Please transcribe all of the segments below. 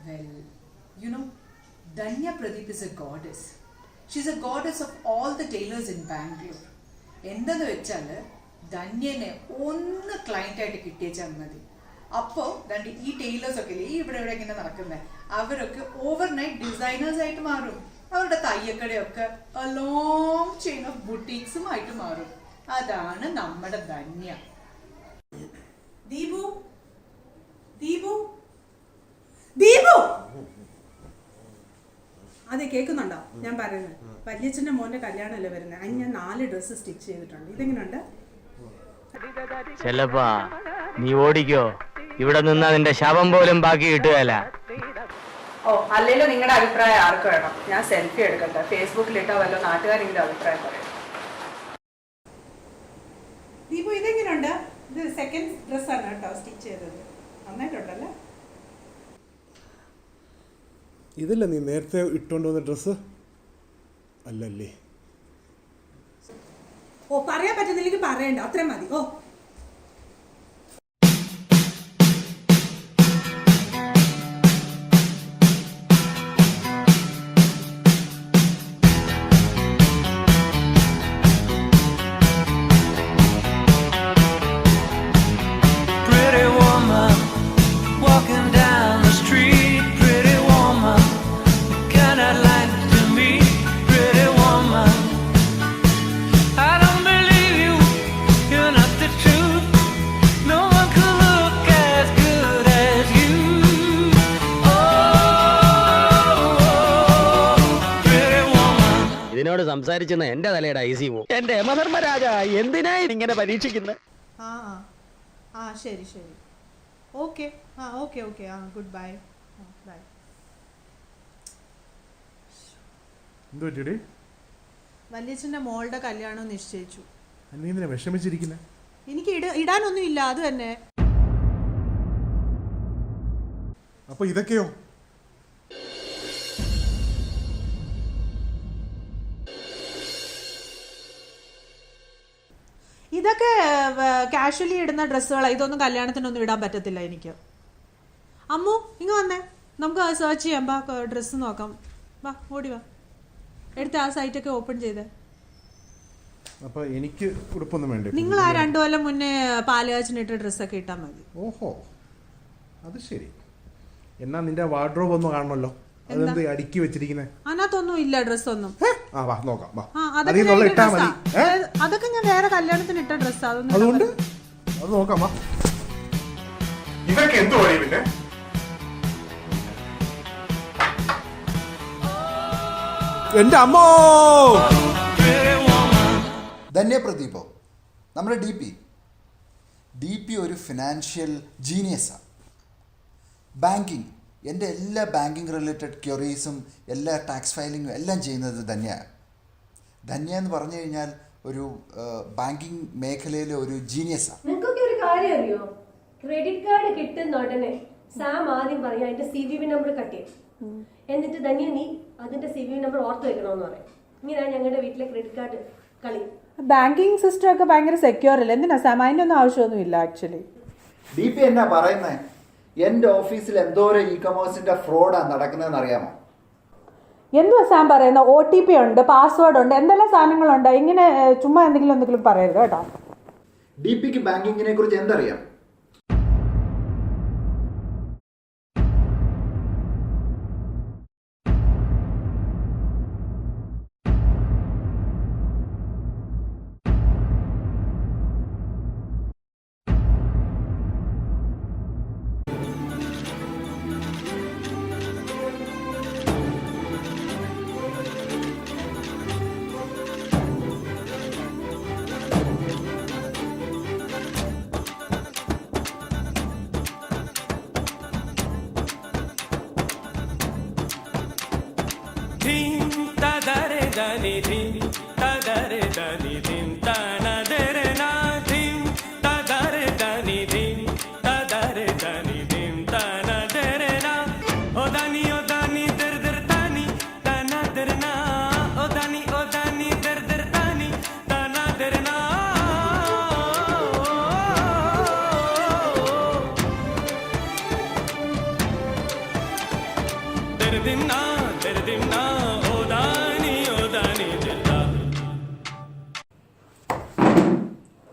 Well, you know, Danya Pradeep is a goddess. She's a goddess of all the tailors in Bangalore. എന്തെന്ന് വെച്ചാൽ ധന്യനെ ഒന്ന് ക്ലയൻ്റായിട്ട് കിട്ടിയേച്ചാൽ മതി. അപ്പോൾ രണ്ട് ഈ ടൈലേഴ്സൊക്കെ ഇല്ലേ ഇവിടെ ഇവിടെ ഇങ്ങനെ നടക്കുന്നത്, അവരൊക്കെ ഓവർനൈറ്റ് ഡിസൈനേഴ്സായിട്ട് മാറും. അവരുടെ തയ്യക്കടയൊക്കെ എ ലോങ് ചെയിൻ ഓഫ് ബുട്ടീക്സുമായിട്ട് മാറും. അതാണ് നമ്മുടെ ധന്യ. ദീപു, ദീപു, ദീപു, അതെ കേൾക്കുന്നുണ്ടോ ഞാൻ പറയുന്നത്? വല്യച്ഛൻ്റെ മോൻ്റെ കല്യാണമല്ലേ വരുന്നത്, അതിന് ഞാൻ 4 ഡ്രസ്സ് സ്റ്റിച്ച് ചെയ്തിട്ടുണ്ട്. ഇതെങ്ങനെയുണ്ട്? ചെല്ലപ്പാ നീ ഓടിക്കോ, ഇവിടെ നിന്നാ നിന്റെ ശവം പോലും ബാക്കി കിട്ടുകയല്ല. ഓ അല്ലെങ്കിലും നിങ്ങളുടെ അഭിപ്രായം ആർക്ക് വേണം? ഞാൻ സെൽഫി എടുക്കട്ടെ, ഫേസ്ബുക്കിലിട്ടോ വല്ലോ നാട്ടുകാരെങ്കിലും അഭിപ്രായം പറയും. ദീപു ഇതെങ്ങനെയുണ്ട്? ഇത് സെക്കൻഡ് ഡ്രസ്സാണ് കേട്ടോ സ്റ്റിച്ച് ചെയ്തത്. നന്നായിട്ടുണ്ടല്ലേ? ഇതല്ല നീ നേരത്തെ ഇട്ടുകൊണ്ട് വന്ന ഡ്രസ്സ് അല്ലല്ലേ? ഓ പറയാൻ പറ്റുന്നില്ലെങ്കിൽ പറയണ്ട, അത്രയും മതി. ഓ ഇതിനോട് സംസാരിച്ചെന്ന് എന്റെ തലയുടെ ഐസി പോവും. എന്റെ യമധർമ്മരാജ എന്തിനാ ഇങ്ങനെ പരീക്ഷിക്കുന്നത്? ആ ആ ശരി ശരി, ഓക്കെ ആ ഓക്കെ ഓക്കെ ആ ഗുഡ് ബൈ ബൈ. എന്തോ പറ്റിയടി? വല്യച്ഛൻ്റെ മോളുടെ കല്യാണം നിശ്ചയിച്ചു. നീ എന്തിനാ വിഷമിച്ചിരിക്കുന്നെ? എനിക്ക് ഇടാനൊന്നും ഇല്ല, അത് തന്നെ. അപ്പൊ ഇതൊക്കെയോ? ഇതൊക്കെ കാഷ്വലി ഇടുന്ന ഡ്രസ്സുകളാണ്. ഇതൊന്നും കല്യാണത്തിനൊന്നും ഇടാൻ പറ്റത്തില്ല എനിക്ക്. അമ്മു ഇങ്ങ് വന്നേ, നമുക്ക് സെർച്ച് ചെയ്യാം. ബാ ഡ്രസ്സ് നോക്കാം, വാ ഓടി വാ. എടുത്ത് ആ സൈറ്റൊക്കെ ഓപ്പൺ ചെയ്തേ. അപ്പൊ എനിക്ക് ഉടുപ്പൊന്നും വേണ്ടേ? നിങ്ങൾ ആ 2 കൊല്ലം മുന്നേ പാലുകാച്ചിനിട്ട ഡ്രസ്സൊക്കെ ഇട്ടാൽ മതി. ഓഹോ അത് ശരി. എന്നാ നിന്റെ വാർഡ്രോബ് ഒന്ന് കാണണമല്ലോ, അതെന്ത് അടുക്കി വെച്ചിരിക്കുന്നേ? അതിനകത്തൊന്നും ഇല്ല ഡ്രസ്സൊന്നും. നോക്കാം. അതൊക്കെ ഞാൻ വേറെ കല്യാണത്തിന് ഇട്ട ഡ്രസ്സാ. അതുകൊണ്ട് അത് നോക്കാം. ഇതൊക്കെ എന്ത് പറയും പിന്നെ? എന്റെ അമ്മോ! ധന്യ പ്രദീപോ, നമ്മുടെ ഡി പി ഒരു ഫിനാൻഷ്യൽ ജീനിയസാണ്. ബാങ്കിങ്, എൻ്റെ എല്ലാ ബാങ്കിങ് റിലേറ്റഡ് ക്വറീസും എല്ലാ ടാക്സ് ഫയലിങ്ങും എല്ലാം ചെയ്യുന്നത് ധന്യയാണ്. ധന്യ എന്ന് പറഞ്ഞു കഴിഞ്ഞാൽ ഒരു ബാങ്കിങ് മേഖലയിലെ ഒരു ജീനിയസാണ്. നിങ്ങൾക്കൊക്കെ ഒരു കാര്യം അറിയോ? ക്രെഡിറ്റ് കാർഡ് കിട്ടുന്ന ഉടനെ സാം ആദ്യം പറയും അതിന്റെ CVV നമ്പർ കട്ട് ചെയ്യും. എന്നിട്ട് ധന്യ നീ അതിന്റെ CVV നമ്പർ ഓർത്ത് വെക്കണമെന്ന് പറയും. ഇങ്ങനെയാണ് ഞങ്ങളുടെ വീട്ടിലെ ക്രെഡിറ്റ് കാർഡ് കളി. ബാങ്കിങ് സിസ്റ്റം ഒക്കെ ഭയങ്കര സെക്യൂർ അല്ലേ? എന്തിനാ സാം? അതിൻ്റെ ഒന്നും ആവശ്യമൊന്നുമില്ല ആക്ച്വലി. DP എന്നാ പറയുന്നത്? എൻ്റെ ഓഫീസിൽ എന്തോരം ഇ-കൊമേഴ്സിന്റെ ഫ്രോഡാണ് നടക്കുന്നതെന്ന് അറിയാമോ? എന്തുവാ സാം പറയുന്ന? OTP ഉണ്ട്, പാസ്വേഡ് ഉണ്ട്, എന്തെല്ലാം സാധനങ്ങളുണ്ട്. ഇങ്ങനെ ചുമ്മാ എന്തെങ്കിലും പറയരുത് കേട്ടോ. DPക്ക് ബാങ്കിങ്ങിനെ കുറിച്ച് എന്തറിയാം?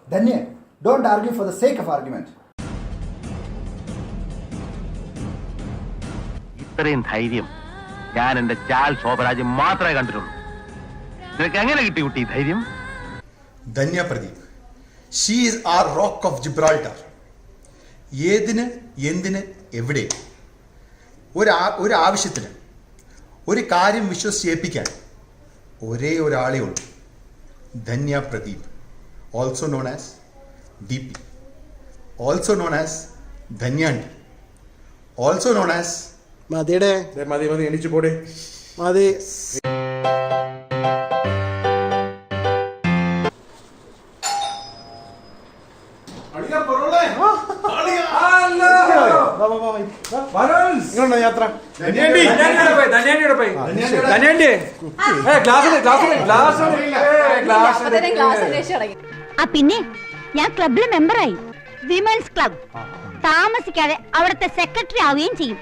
Dhanya, don't argue for the sake of argument. ഇത്രയും ധൈര്യം ഞാൻ എന്റെ ചാൽ ശോഭരാജ് മാത്രമേ കണ്ടിട്ടുള്ളൂ. നിനക്ക് എങ്ങനെ കിട്ടി കുട്ടി ധൈര്യം? Dhanya Pradeep, she is R rock of Gibraltar. ഏതിന്, എന്തിന്, എവിടെ ഒരു ആവശ്യത്തിന് ഒരു കാര്യം വിശ്വസിച്ചേൽപ്പിക്കാൻ ഒരേ ഒരാളേ ഉള്ളൂ, Dhanya Pradeep, also known as DP, also known as ധന്യാണ്ടി, ഓൾസോ നോൺ ആസ് മതിയുടെ മതി മതി എണീച്ചു പോടെ. മതി. ഇങ്ങനെയുണ്ടോ യാത്ര? പിന്നെ ഞാൻ ക്ലബിലെ മെമ്പറായി, വിമൻസ് ക്ലബ്. താമസിക്കാതെ അവിടുത്തെ സെക്രട്ടറി ആവുകയും ചെയ്യും.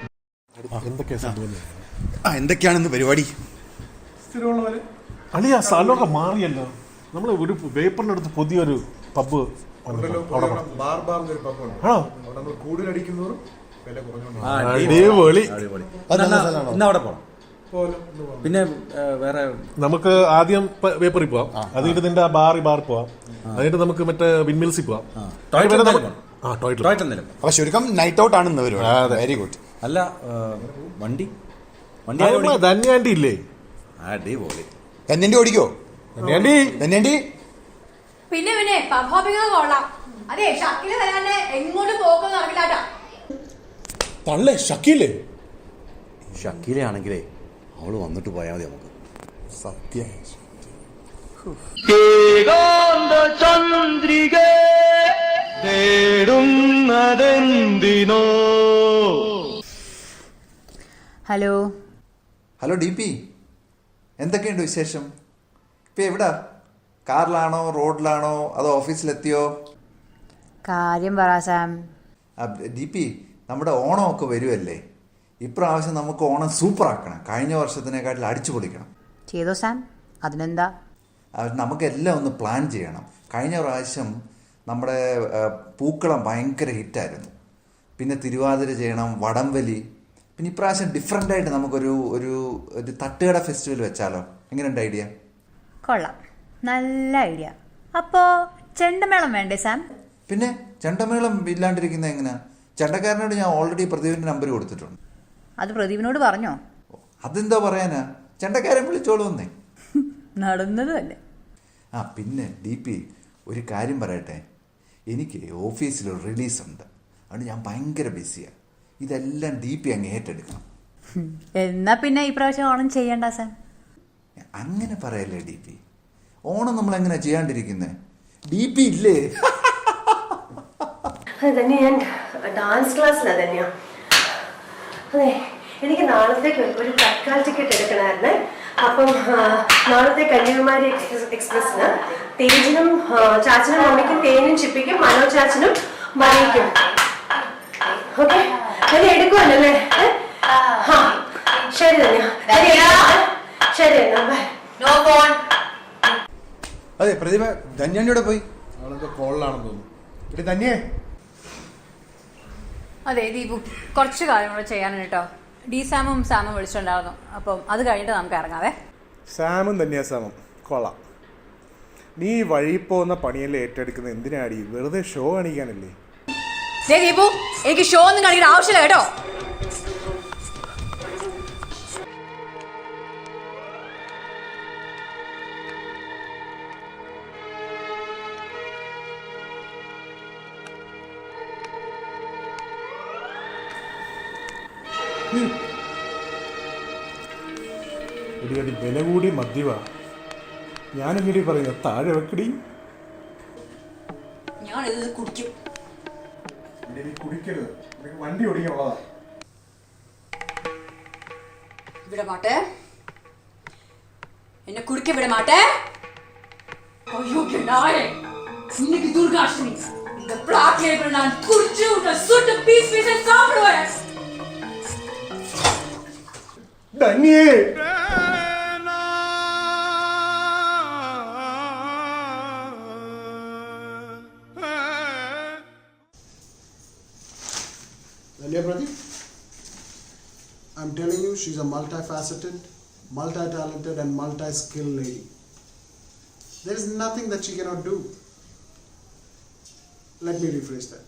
എന്തൊക്കെയാണെന്ന് പരിപാടി? അളിയ സ്ഥലമൊക്കെ മാറിയല്ലോ. നമ്മൾ ഒരു പേപ്പറിനടുത്ത് പുതിയൊരു പബ്ബ് അടിപൊളി. അവിടെ പോണം. പിന്നെ വേറെ നമുക്ക് ആദ്യം പേപ്പറിൽ പോവാം, അത് കഴിഞ്ഞിട്ട് നിന്റെ ബാറിൽ പോവാം, അത് കഴിഞ്ഞിട്ട് നമുക്ക് മറ്റേ വിൻമിൽസിൽ പോവാം. അപ്പൊ ചുരുക്കം നൈറ്റ് ഔട്ട് ആണ് പരിപാടി. Very good. അല്ല, വണ്ടി ധന്യാണ്ടി ഇല്ലേ? അടിപൊളി. ധന്യണ്ടി ഓടിക്കോ? ധന്യണ്ടി പിന്നെ പബ്ബിങ്ങ കൊള്ളാം. അതെ, ഷക്കില് വരാണ്ട് എങ്ങോട്ട് പോക്കൊന്നും നടക്കില്ലാട്ടാ. തള്ളേ ഷക്കീലേ? ഷക്കീലെ ആണെങ്കിലേ അവള് വന്നിട്ട് പോയാൽ മതി നമുക്ക്. സത്യം. ഹലോ ഹലോ DP, എന്തൊക്കെയുണ്ട് വിശേഷം? ഇപ്പം എവിടാ? കാറിലാണോ, റോഡിലാണോ, അതോ ഓഫീസിലെത്തിയോ? കാര്യം പറ സാം. DP, നമ്മുടെ ഓണമൊക്കെ വരുമല്ലേ? ഇപ്രാവശ്യം നമുക്ക് ഓണം സൂപ്പറാക്കണം. കഴിഞ്ഞ വർഷത്തിനെക്കാട്ടിൽ അടിച്ചു പൊളിക്കണം. ചെയ്തോ സാം, അതിനെന്താ? നമുക്കെല്ലാം ഒന്ന് പ്ലാൻ ചെയ്യണം. കഴിഞ്ഞ പ്രാവശ്യം നമ്മുടെ പൂക്കളം ഭയങ്കര ഹിറ്റായിരുന്നു. പിന്നെ തിരുവാതിര ചെയ്യണം, വടംവലി. പിന്നെ ഇപ്രാവശ്യം ഡിഫറെൻ്റായിട്ട് നമുക്കൊരു ഒരു ഒരു തട്ടുകട ഫെസ്റ്റിവൽ വെച്ചാലോ? എങ്ങനെയുണ്ട് ഐഡിയ? കൊള്ളാം, നല്ല ഐഡിയ. അപ്പോ ചെണ്ടമേളം വേണ്ടേ സാം? പിന്നെ ചെണ്ടമേളം ഇല്ലാണ്ടിരിക്കുന്നത് എങ്ങനെയാ? ചെണ്ടക്കാരനോട് ഞാൻ ഓൾറെഡി പ്രദീപിൻ്റെ നമ്പർ കൊടുത്തിട്ടുണ്ട്. അത് പ്രദീപിനോട് പറഞ്ഞോ? അതെന്താ പറയാനാ, ചെണ്ടക്കാരൻ വിളിച്ചോളൂ വന്നേ. നടന്നതല്ലേ. പിന്നെ DP, ഒരു കാര്യം പറയട്ടെ. എനിക്ക് ഓഫീസിലൊരു റിലീസുണ്ട്, അതുകൊണ്ട് ഞാൻ ഭയങ്കര ബിസിയാണ്. ഇതെല്ലാം DP അങ്ങ് ഏറ്റെടുക്കണം. എന്നാ പിന്നെ ഈ പ്രാവശ്യം ഓണം ചെയ്യണ്ട സാം. അങ്ങനെ പറയല്ലേ DP. ഓണം നമ്മൾ എങ്ങനെയാ ചെയ്യാണ്ടിരിക്കുന്നത്? DP ഇല്ലേ? തന്നെ ഞാൻ ഡാൻസ് ക്ലാസ്സിലാണ് തന്നെയാ. അതെ, എനിക്ക് നാളത്തേക്ക് ഒരു തത്കാൽ ടിക്കറ്റ് എടുക്കണമായിരുന്നേ. അപ്പം നാളത്തെ കന്യാകുമാരി എക്സ്പ്രസിന് തേജിനും ചാച്ചനും മമ്മിക്കും, തേനും ചിപ്പിക്കും, മനോ ചാച്ചനും മണിക്കും. ഓക്കെ, തന്നെ എടുക്കുമല്ലേ? ശരി തന്നെയാ. ശരി എന്നാ. അതെ പ്രദീപ, ധന്യാണ്ടിയുടെ പോയി? അവളെന്തോ കോളിലാണെന്ന് തോന്നുന്നു. ധന്യേ, അതെ ദീപു, കുറച്ച് കാര്യങ്ങൾ ചെയ്യാനാണ് കേട്ടോ. സാമും വിളിച്ചിട്ടുണ്ടായിരുന്നു. അപ്പം അത് കഴിഞ്ഞിട്ട് നമുക്ക് ഇറങ്ങാവേ. സാമും ധന്യാസാമും കൊള്ളാം. നീ വഴി പോകുന്ന പണിയെല്ലാം ഏറ്റെടുക്കുന്നത് എന്തിനാടി? വെറുതെ ഷോ കാണിക്കാനല്ലേ? ദീപു, എനിക്ക് ഷോ ഒന്നും കാണിക്കേണ്ട ആവശ്യമില്ല കേട്ടോ. ഇടി വില കൂടി മദ്യവാ. ഞാനെങ്ങനെ പറയുന്ന താഴെ വെക്കടി. ഞാനിത് കുടിക്കും. കുടിക്കരുത്, വണ്ടി ഓടിക്കാനുള്ളതാ. விட மாட்டேன். என்ன குடிக்க விட மாட்டேன். ஐயோ நாயே, இன்னைக்கு துர்காஷ்டமி. இந்த பிளாக் லேபிள் நான் குடிச்சு உன்னை சுட்டு பீஸ் பீஸா சாப்பிடுவேன். ധന്യേ Danya Pradeep, I'm telling you, she's a multifaceted, multi-talented and multi-skilled lady. There is nothing that she cannot do. Let me rephrase that.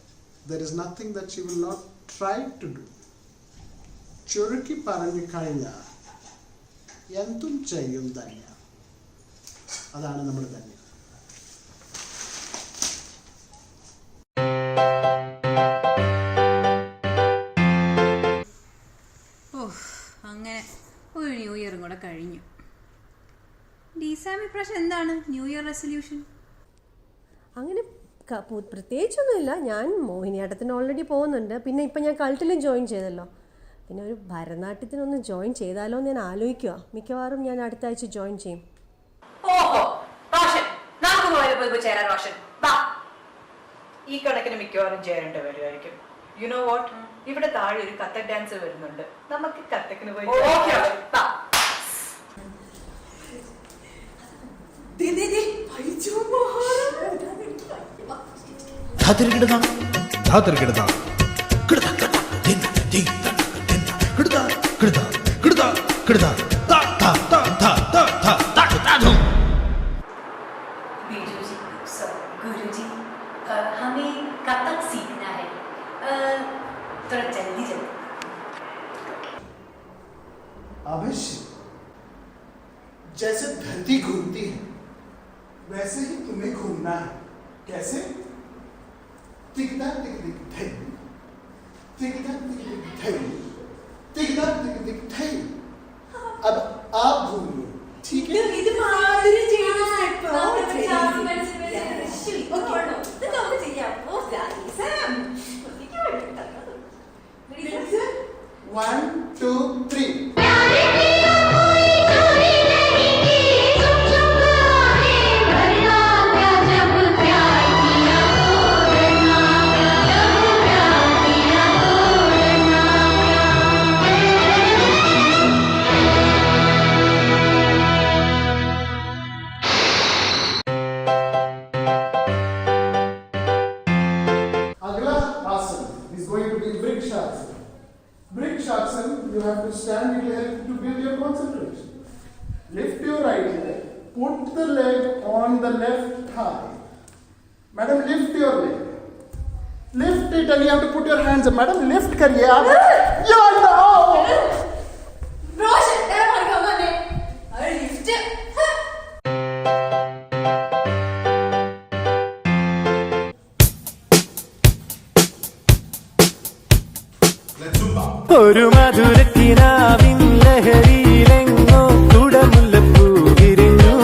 There is nothing that she will not try to do. ചുരുക്കി പറഞ്ഞു കഴിഞ്ഞാൽ എന്തും ചെയ്യും ധന്യ. അതാണ് നമ്മുടെ ധന്യ. അങ്ങനെ ഒരു new ഇയറും കൂടെ കഴിഞ്ഞു. ഡിസാമി പ്രാവശ്യം എന്താണ് ന്യൂ ഇയർ റെസൊല്യൂഷൻ? അങ്ങനെ പ്രത്യേകിച്ചൊന്നുമില്ല. ഞാൻ മോഹിനിയാട്ടത്തിന് ഓൾറെഡി പോകുന്നുണ്ട്. പിന്നെ ഇപ്പം ഞാൻ കൾട്ടിലും ജോയിൻ ചെയ്തല്ലോ. പിന്നെ ഒരു ഭരതനാട്യത്തിനൊന്ന് ജോയിൻ ചെയ്താലോ എന്ന് ഞാൻ ആലോചിക്കുക. മിക്കവാറും ഞാൻ അടുത്ത ആഴ്ച ജോയിൻ ചെയ്യും. ഓഹോ റോഷൻ, നമുക്ക് പോയി ചേരാൻ റോഷൻ. ഈ കണക്കിന് മിക്കവാറും ചേരേണ്ടി വരുമായിരിക്കും. യു നോ വാട്ട്, ഇവിടെ താഴെ ഒരു കഥക് ഡാൻസ് വരുന്നുണ്ട്. നമുക്ക് കഥക്കിന് പോയി गुरुजी, हमें कथक सीखना है, थोड़ा जल्दी जल्दी। अवश्य, जैसे धरती घूमती है वैसे ही तुम्हें घूमना है. कैसे? तिकदा तिक तिक थई, तिकदा तिक तिक थई, तिकदा तिक तिक थई. अब आप घूम लो, ठीक है? ഇത് മാധുരി ചെയ്യുന്ന step. One, two, three. You have to stand it here to build your concentration. Lift your right leg. Put the leg on the left thigh. Madam, lift your leg. Lift it and you have to put your hands up. Madam, lift kariye aap. Yeah, no. रोशन, तेरा भाई का मन है. अरे lift. ഒരു മധുരക്കിനാവിൻ ലഹരിയിലെങ്ങോ കുടമുല്ലപ്പൂ വിരിഞ്ഞു.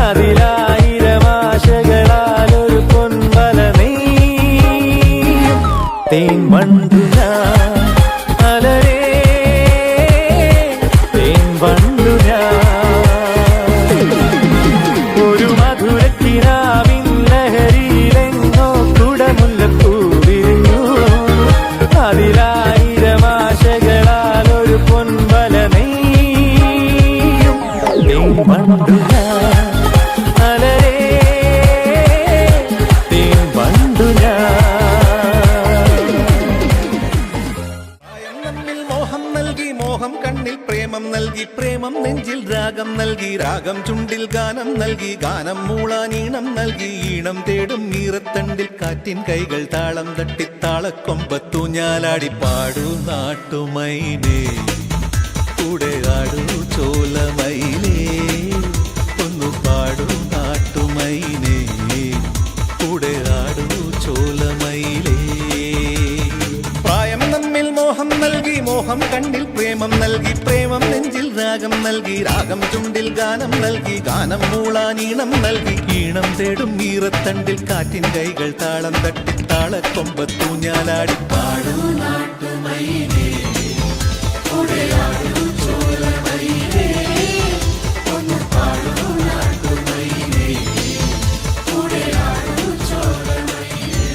അതിലായിരം ആശകളാൽ ഒരു പൊൻവല നെയ്യും തേൻ വണ്ടു ഞാൻ അലരേ തേൻ വണ്ടു ഞാൻ. ഒരു മധുരക്കിനാവിൻ ലഹരിയിലെങ്ങോ കുടമുല്ലപ്പൂ വിരിഞ്ഞു. അതിലായിരം ആശകളാൽ ഒരു പൊൻവല നെയ്യും തേൻ വണ്ടു ഞാൻ അലരേ തേൻ വണ്ടു ഞാൻ. മോഹം നൽകി മോഹം കണ്ണിൽ പ്രേമം നൽകി പ്രേമം നെഞ്ചിൽ രാഗം നൽകി രാഗം ചുണ്ടിൽ ഗാനം നൽകി ഗാനം മൂളാൻ ഈണം നൽകി ഈണം തേടും ഈറത്തണ്ടിൽ കാറ്റിൻ കൈകൾ താളം തട്ടി താളക്കൊമ്പത്തു ഞാലാടി പാടൂ നാട്ടുമൈനേ കൂടെ ആടൂ ചോലമൈനേ ഒന്നു പാടൂ നാട്ടുമൈനേ കൂടെ ആടൂ ചോലമൈനേ. പ്രായം നമ്മിൽ മോഹം നൽകി മോഹം കണ്ണിൽ പ്രേമം നൽകി പ്രേമം നെഞ്ചിൽ രാഗം നൽകി രാഗം ചുണ്ടിൽ ഗാനം നൽകി ഗാനം മൂളാൻ ഈണം നൽകി ഈണം തേടും ഈറത്തണ്ടിൽ കാറ്റിൻ കൈകൾ താളം തട്ടി താളക്കൊമ്പത്തു ഞാലാടി പാടൂ നാട്ടുമൈനേ കൂടെ ആടൂ ചോലമൈനേ ഒന്ന് പാടൂ നാട്ടുമൈനേ കൂടെ ആടൂ ചോലമൈനേ.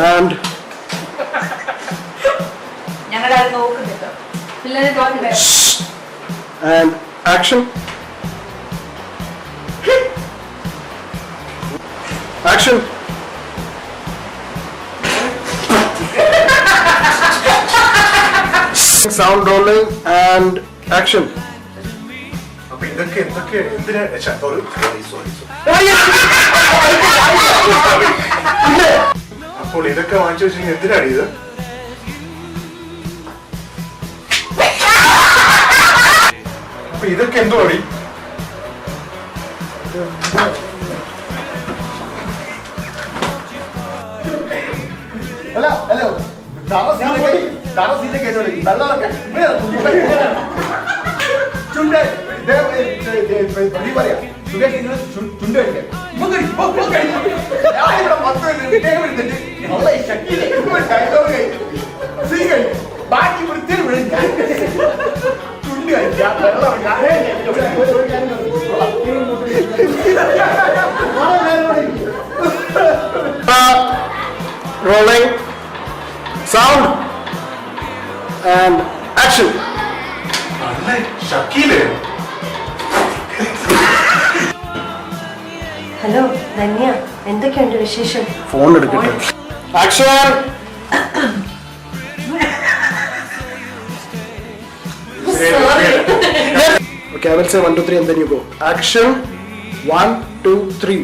And ഞങ്ങളുടെ അത് നോക്കുന്നുണ്ടോ പിള്ളേരെ നോക്കണ്ടേ and action. Action. Sound rolling and action. അപ്പൊ ഇതൊക്കെ എന്തൊക്കെ എന്തിനാ സോറി അപ്പോൾ ഇതൊക്കെ വാങ്ങിച്ചു വെച്ചാൽ എന്തിനാണ് ഇത്? അപ്പൊ ഇതൊക്കെ എന്തോ അടി? Hello. Rolling. Sound and action. ഷക്കീലേ ഹലോ ധന്യ എന്തൊക്കെയുണ്ട് വിശേഷം? ഫോൺ എടുക്കട്ടെ. Action. Okay, I will say 1, 2, 3 and then you go. Action. 1, 2, 3.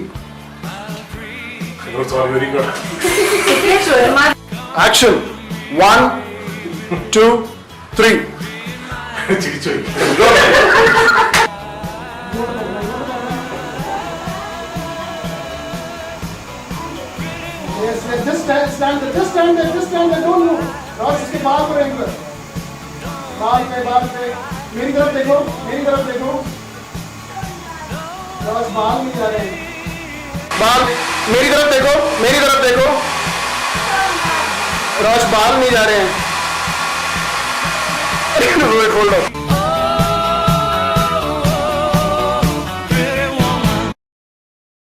Sorry very good. Action. 1, 2, 3. ചിരിച്ചു പോയി. Yes, just stand there, don't move. Raj, इसके बाल को रेंगे. बाल पे. मेरी तरफ देखो. रॉस बाल नहीं जा रहे हैं. बाल मेरी तरफ देखो. रॉस बाल नहीं जा रहे हैं. Hold on.